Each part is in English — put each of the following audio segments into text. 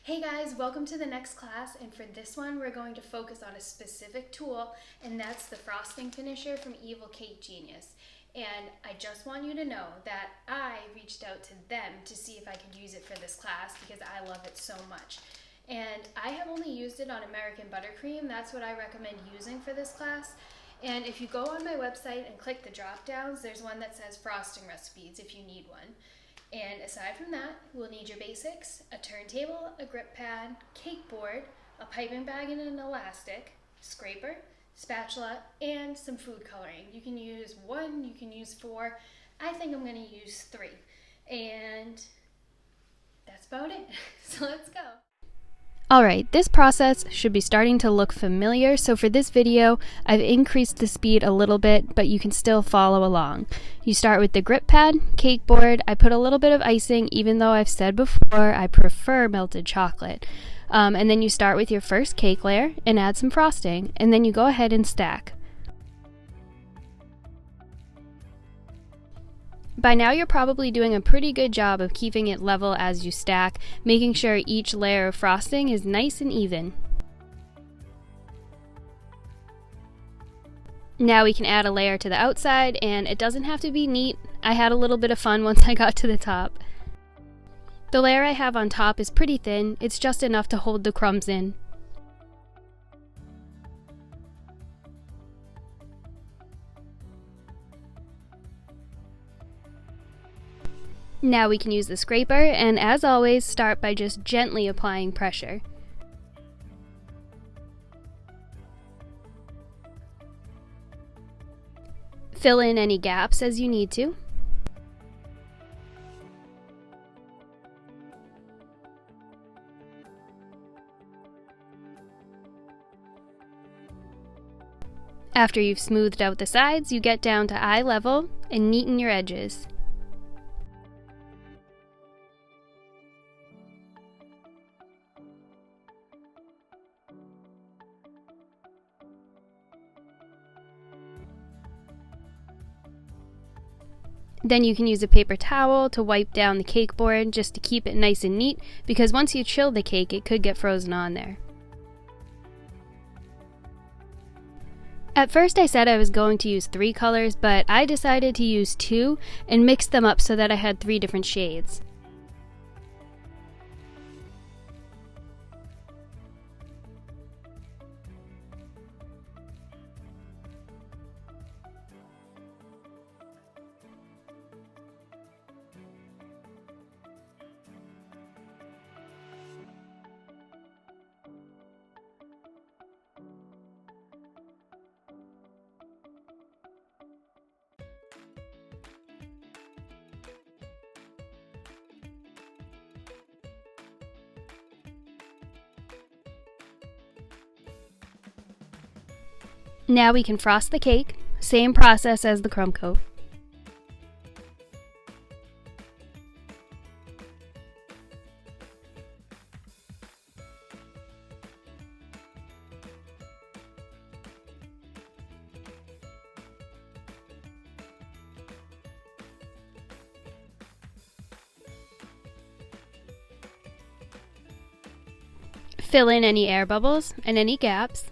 Hey guys, welcome to the next class, and for this one we're going to focus on a specific tool, and that's the frosting finisher from Evil Cake Genius. And I just want you to know that I reached out to them to see if I could use it for this class because I love it so much. And I have only used it on American buttercream. That's what I recommend using for this class. And if you go on my website and click the drop downs, there's one that says frosting recipes if you need one. And aside from that, we'll need your basics: a turntable, a grip pad, cake board, a piping bag and an elastic, scraper, spatula, and some food coloring. You can use 1, you can use 4. I think I'm going to use 3. And that's about it. So let's go. Alright, this process should be starting to look familiar, so for this video, I've increased the speed a little bit, but you can still follow along. You start with the grip pad, cake board. I put a little bit of icing, even though I've said before I prefer melted chocolate. And then you start with your first cake layer and add some frosting, and then you go ahead and stack. By now you're probably doing a pretty good job of keeping it level as you stack, making sure each layer of frosting is nice and even. Now we can add a layer to the outside, and it doesn't have to be neat. I had a little bit of fun once I got to the top. The layer I have on top is pretty thin, it's just enough to hold the crumbs in. Now we can use the scraper, and as always, start by just gently applying pressure. Fill in any gaps as you need to. After you've smoothed out the sides, you get down to eye level and neaten your edges. Then you can use a paper towel to wipe down the cake board just to keep it nice and neat, because once you chill the cake it could get frozen on there. At first I said I was going to use 3 colors, but I decided to use 2 and mix them up so that I had 3 different shades. Now we can frost the cake, same process as the crumb coat. Fill in any air bubbles and any gaps.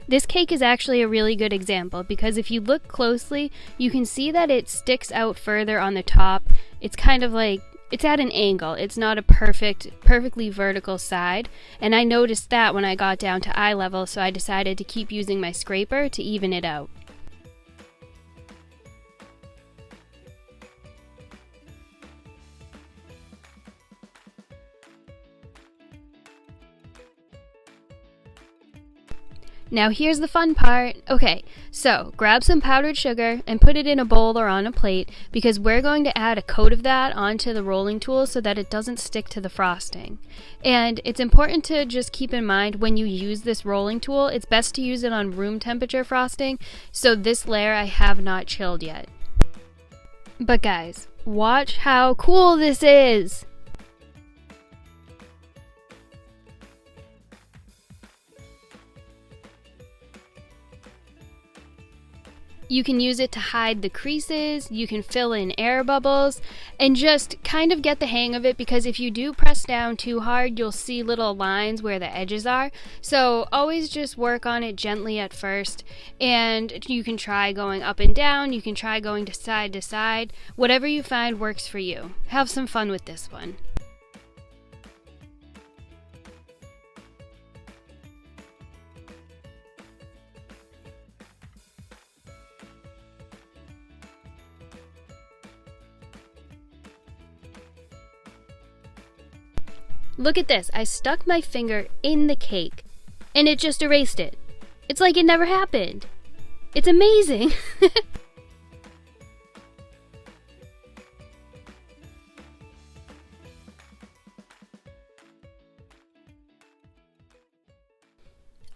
This cake is actually a really good example because if you look closely, you can see that it sticks out further on the top. It's kind of like, it's at an angle. It's not a perfectly vertical side. And I noticed that when I got down to eye level, so I decided to keep using my scraper to even it out. Now here's the fun part. Okay, so grab some powdered sugar and put it in a bowl or on a plate because we're going to add a coat of that onto the rolling tool so that it doesn't stick to the frosting. And it's important to just keep in mind when you use this rolling tool, it's best to use it on room temperature frosting, so this layer I have not chilled yet. But guys, watch how cool this is! You can use it to hide the creases, you can fill in air bubbles, and just kind of get the hang of it because if you do press down too hard, you'll see little lines where the edges are. So always just work on it gently at first, and you can try going up and down, you can try going to side, whatever you find works for you. Have some fun with this one. Look at this, I stuck my finger in the cake and it just erased it. It's like it never happened. It's amazing.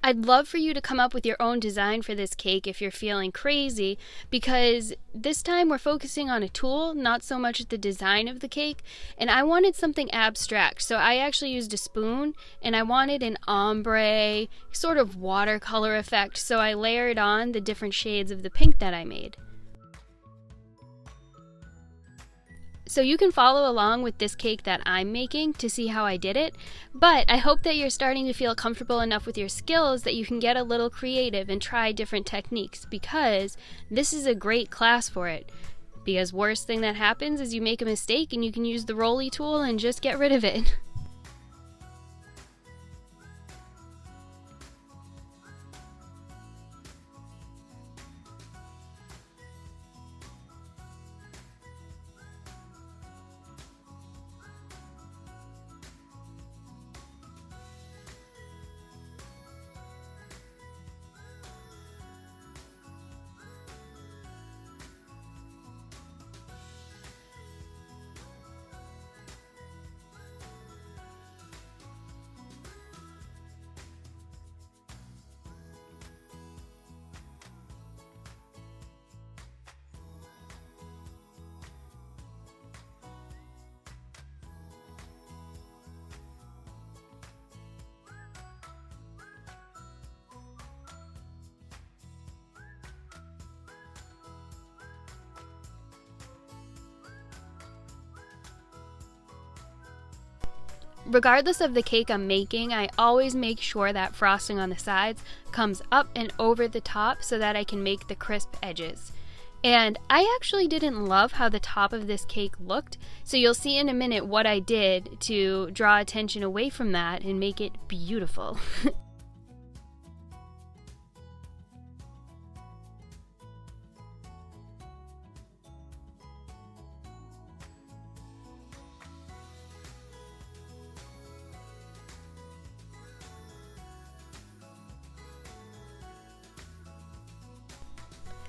I'd love for you to come up with your own design for this cake if you're feeling crazy, because this time we're focusing on a tool, not so much the design of the cake, and I wanted something abstract, so I actually used a spoon, and I wanted an ombre, sort of watercolor effect, so I layered on the different shades of the pink that I made. So you can follow along with this cake that I'm making to see how I did it, but I hope that you're starting to feel comfortable enough with your skills that you can get a little creative and try different techniques, because this is a great class for it. Because worst thing that happens is you make a mistake and you can use the rolly tool and just get rid of it. Regardless of the cake I'm making, I always make sure that frosting on the sides comes up and over the top so that I can make the crisp edges. And I actually didn't love how the top of this cake looked, so you'll see in a minute what I did to draw attention away from that and make it beautiful.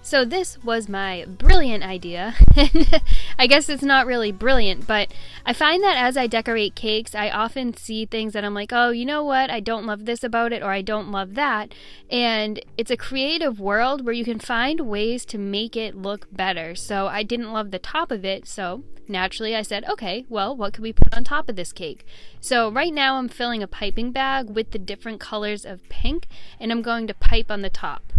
So this was my brilliant idea, and I guess it's not really brilliant, but I find that as I decorate cakes, I often see things that I'm like, oh, you know what, I don't love this about it, or I don't love that, and it's a creative world where you can find ways to make it look better. So I didn't love the top of it, so naturally I said, okay, well, what could we put on top of this cake? So right now I'm filling a piping bag with the different colors of pink, and I'm going to pipe on the top.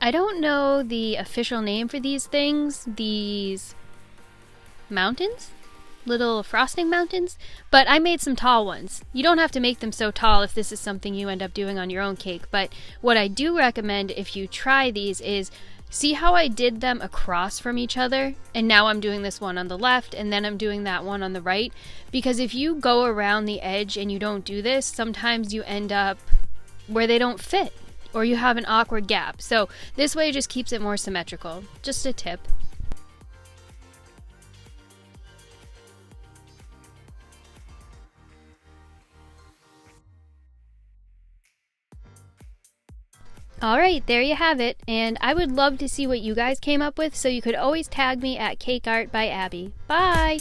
I don't know the official name for these things, these mountains? Little frosting mountains? But I made some tall ones. You don't have to make them so tall if this is something you end up doing on your own cake, but what I do recommend if you try these is See how I did them across from each other? And now I'm doing this one on the left and then I'm doing that one on the right. Because if you go around the edge and you don't do this, sometimes you end up where they don't fit or you have an awkward gap. So this way just keeps it more symmetrical. Just a tip. Alright, there you have it, and I would love to see what you guys came up with, so you could always tag me at Cake Art by Abby. Bye!